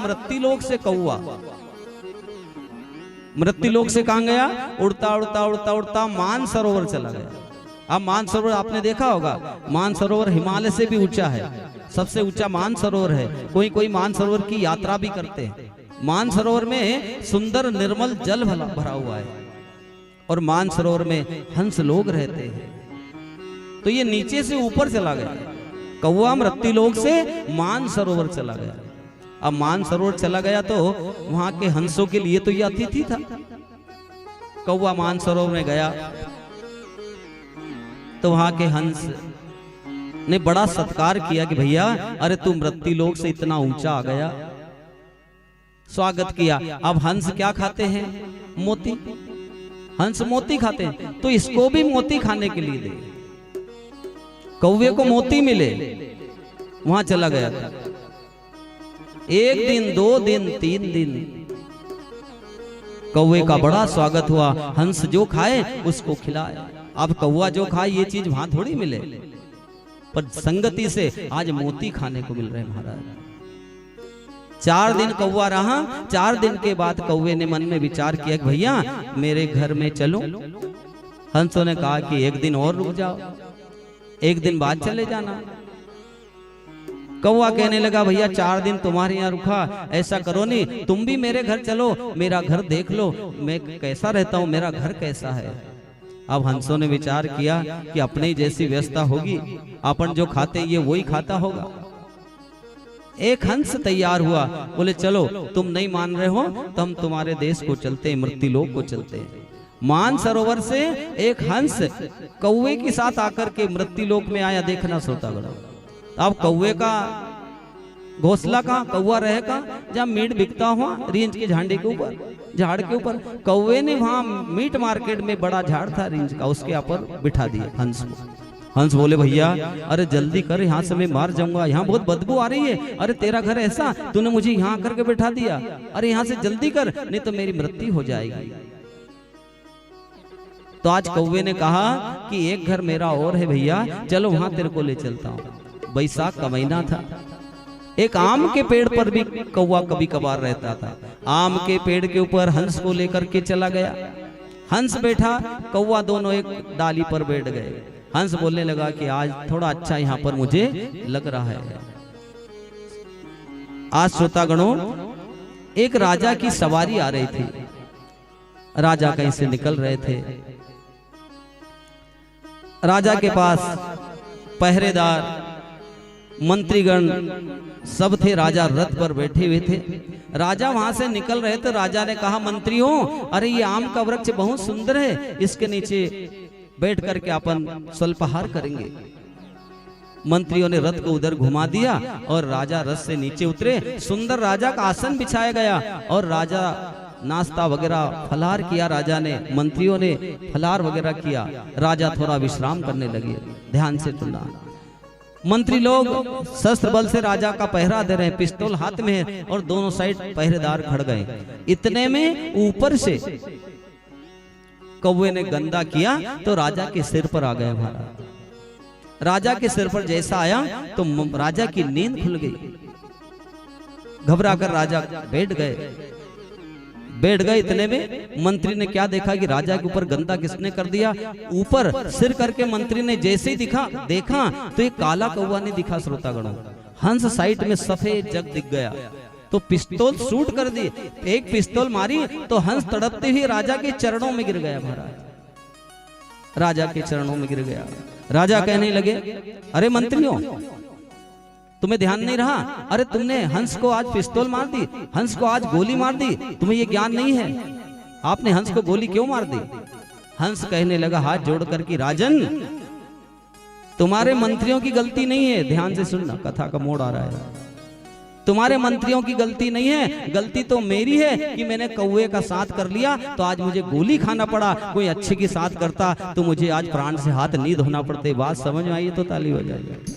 मृत्युलोक से कौआ, मृत्युलोक से कहां गया, उड़ता उड़ता उड़ता उड़ता मानसरोवर चला गया। अब मानसरोवर आपने देखा होगा, मानसरोवर हिमालय से भी ऊंचा है, सबसे ऊंचा मानसरोवर है। कोई कोई मानसरोवर की यात्रा भी करते हैं। मानसरोवर में सुंदर निर्मल जल भरा हुआ है और मानसरोवर में हंस लोग रहते हैं। तो ये नीचे से ऊपर चला गया, कौवा मृत्युलोक से मानसरोवर चला गया। अब मानसरोवर चला गया तो वहां के हंसों के लिए तो ये अतिथि था। कौवा मानसरोवर में गया तो वहां के हंस ने बड़ा सत्कार किया कि भैया अरे तू मृत्युलोक से इतना ऊंचा आ गया, स्वागत किया। अब हंस क्या खाते हैं, मोती, हंस मोती खाते हैं, तो इसको भी मोती खाने के लिए दे। कौवे को मोती मिले, वहां चला गया था। 1 दिन 2 दिन 3 दिन कौवे का बड़ा स्वागत हुआ। हंस जो खाए उसको खिलाए। अब कौवा जो खाए ये चीज वहां थोड़ी मिले, पर संगति से आज मोती खाने को मिल रहे हैं महाराज। 4 दिन कौवा रहा। 4 दिन के बाद कौवे ने मन में विचार किया कि भैया मेरे घर में चलो। हंसों ने कहा कि 1 दिन और रुक जाओ, 1 दिन बाद चले जाना। कौवा कहने लगा भैया 4 दिन तुम्हारे यहाँ रुका, ऐसा करो नहीं तुम भी मेरे घर चलो, मेरा घर देख लो मैं कैसा रहता हूँ, मेरा घर कैसा है। अब हंसों ने विचार किया कि अपने जैसी व्यवस्था होगी, अपन जो खाते ये वही खाता होगा। एक हंस तैयार हुआ, बोले चलो तुम नहीं मान रहे हो तो हम तुम्हारे देश को चलते हैं, मृत्युलोक को चलते हैं। मानसरोवर से एक हंस कौवे के साथ आकर के मृत्युलोक में आया। देखना श्रोतागण, अब कौवे का घोंसला कहाँ, कौवा रहेगा जहाँ मीट बिकता हुआ रेंज के झंडे के ऊपर, झाड़ के ऊपर। कौवे ने वहां मीट मार्केट में बड़ा झाड़ था रेंज का, उसके ऊपर बिठा दिया हंस को। हंस बोले भैया अरे जल्दी कर, यहाँ से मैं मार जाऊंगा, यहाँ बहुत बदबू आ रही है। अरे तेरा घर ऐसा, तूने मुझे यहाँ करके बिठा दिया, अरे यहाँ से जल्दी कर नहीं तो मेरी मृत्यु हो जाएगी। तो आज कौवे ने कहा कि एक घर मेरा और है भैया, चलो वहां तेरे को ले चलता हूँ। बैसाख का महीना था, एक आम के पेड़ पर भी कौवा कभी कभार रहता था। आम के पेड़ के ऊपर हंस को लेकर के चला गया। हंस बैठा, कौवा दोनों एक डाली पर बैठ गए। हंस बोलने लगा कि आज थोड़ा अच्छा यहाँ पर मुझे लग रहा है। आज श्रोतागणों एक राजा की सवारी आ रही थी। राजा कहीं से निकल रहे थे। राजा के पास पहरेदार, मंत्रीगण सब थे। राजा रथ पर बैठे हुए थे। राजा वहां से निकल रहे तो राजा ने कहा मंत्रियों अरे ये आम का वृक्ष बहुत सुंदर है, इसके नीचे बैठ करके अपन स्वल्पाहार करेंगे। मंत्रियों ने रथ को उधर घुमा दिया और राजा रथ से नीचे उतरे। सुंदर राजा का आसन बिछाया गया और राजा नाश्ता वगैरह फलाहार किया। राजा ने, मंत्रियों ने फलाहार वगैरह किया। राजा थोड़ा विश्राम करने लगे। ध्यान से सुनना, मंत्री लोग शस्त्र बल से राजा का पहरा दे रहे हैं, पिस्तौल हाथ में है और दोनों साइड पहरेदार खड़ गए। इतने में ऊपर से कौवे ने गंदा किया तो राजा के सिर पर आ गए महाराज। राजा के सिर पर जैसा आया तो राजा की नींद खुल गई। घबराकर राजा बैठ गए। इतने में मंत्री ने क्या देखा कि राजा के ऊपर गंदा किसने कर दिया। ऊपर सिर करके मंत्री ने जैसे ही देखा तो एक काला कौवा ने दिखा। श्रोतागणों, हंस साइड में सफेद जग दिख गया तो पिस्तौल शूट कर दी। एक पिस्तौल मारी तो हंस तड़पते हुए राजा के चरणों में गिर गया महाराज। राजा के चरणों में गिर गया। राजा कहने लगे अरे मंत्रियों तुम्हें ध्यान नहीं रहा, अरे तुमने हंस को आज पिस्तौल मार दी, हंस को आज गोली मार दी, तुम्हें ये ज्ञान नहीं है, आपने हंस को गोली क्यों मार दी। हंस कहने लगा हाथ जोड़कर कि राजन तुम्हारे मंत्रियों की गलती नहीं है। ध्यान से सुनना, कथा का मोड़ आ रहा है। तुम्हारे मंत्रियों की गलती नहीं है, गलती तो मेरी है कि मैंने कौवे का साथ कर लिया तो आज मुझे गोली खाना पड़ा। कोई अच्छे की साथ करता तो मुझे आज प्राण से हाथ नहीं धोना पड़ते। बात समझ में आई तो ताली हो जाएगी।